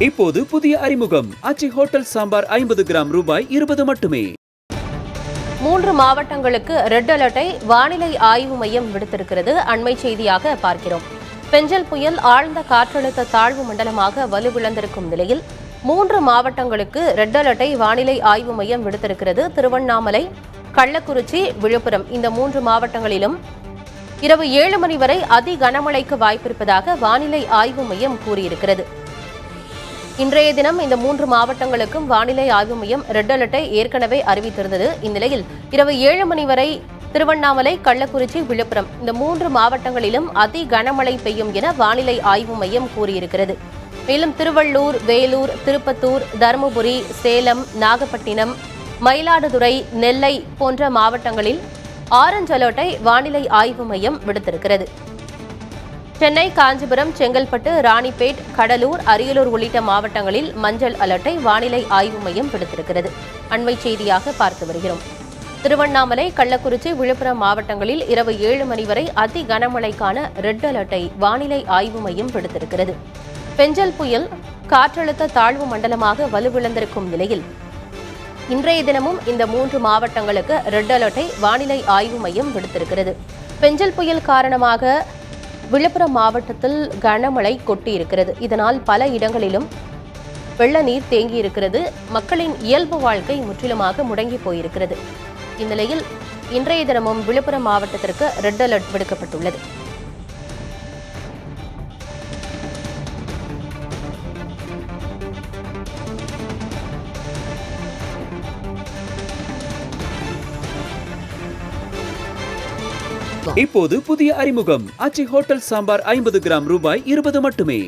இப்போது புதிய அறிமுகம் ஆச்சி ஹோட்டல் சாம்பார் 50 கிராம் ரூபாய் 20 மட்டுமே. 3 மாவட்டங்களுக்கு ரெட் அலர்ட்டை வானிலை ஆய்வு மையம் விடுத்திருக்கிறது. அண்மை செய்தியாக பார்க்கிறோம். பெஞ்சல் புயல் ஆழ்ந்த காற்றழுத்த தாழ்வு மண்டலமாக வலுவிழந்திருக்கும் நிலையில் 3 மாவட்டங்களுக்கு ரெட் அலர்ட்டை வானிலை ஆய்வு மையம் விடுத்திருக்கிறது. திருவண்ணாமலை, கள்ளக்குறிச்சி, விழுப்புரம் இந்த 3 மாவட்டங்களிலும் இரவு 7 மணி வரை அதி கனமழைக்கு வாய்ப்பிருப்பதாக வானிலை ஆய்வு மையம் கூறியிருக்கிறது. இன்றைய தினம் இந்த 3 மாவட்டங்களுக்கும் வானிலை ஆய்வு மையம் ரெட் அலர்ட்டை ஏற்கனவே அறிவித்திருந்தது. இந்நிலையில் இரவு 7 மணி வரை திருவண்ணாமலை, கள்ளக்குறிச்சி, விழுப்புரம் இந்த 3 மாவட்டங்களிலும் அதி கனமழை பெய்யும் என வானிலை ஆய்வு மையம் கூறியிருக்கிறது. மேலும் திருவள்ளூர், வேலூர், திருப்பத்தூர், தருமபுரி, சேலம், நாகப்பட்டினம், மயிலாடுதுறை, நெல்லை போன்ற மாவட்டங்களில் ஆரஞ்ச் அலர்ட்டை வானிலை ஆய்வு மையம் விடுத்திருக்கிறது. சென்னை, காஞ்சிபுரம், செங்கல்பட்டு, ராணிப்பேட், கடலூர், அரியலூர் உள்ளிட்ட மாவட்டங்களில் மஞ்சள் அலர்ட்டை வானிலை ஆய்வு மையம் விடுத்திருக்கிறது. அண்மை செய்தியாக பார்த்து வருகிறோம். திருவண்ணாமலை, கள்ளக்குறிச்சி, விழுப்புரம் மாவட்டங்களில் இரவு 7 மணி வரை அதி கனமழைக்கான ரெட் அலர்ட்டை வானிலை ஆய்வு மையம் விடுத்திருக்கிறது. பெஞ்சல் புயல் காற்றழுத்த தாழ்வு மண்டலமாக வலுவிழந்திருக்கும் நிலையில் இன்றைய தினமும் இந்த 3 மாவட்டங்களுக்கு ரெட் அலர்ட்டை வானிலை ஆய்வு மையம் விடுத்திருக்கிறது. பெஞ்சல் புயல் காரணமாக விழுப்புரம் மாவட்டத்தில் கனமழை கொட்டியிருக்கிறது. இதனால் பல இடங்களிலும் வெள்ள நீர் தேங்கியிருக்கிறது. மக்களின் இயல்பு வாழ்க்கை முற்றிலுமாக முடங்கி போயிருக்கிறது. இந்நிலையில் இன்றைய தினமும் விழுப்புரம் மாவட்டத்திற்கு ரெட் அலர்ட் விடுக்கப்பட்டுள்ளது. இப்போது புதிய அறிமுகம் ஆச்சி ஹோட்டல் சாம்பார் 50 கிராம் ரூபாய் 20 மட்டுமே.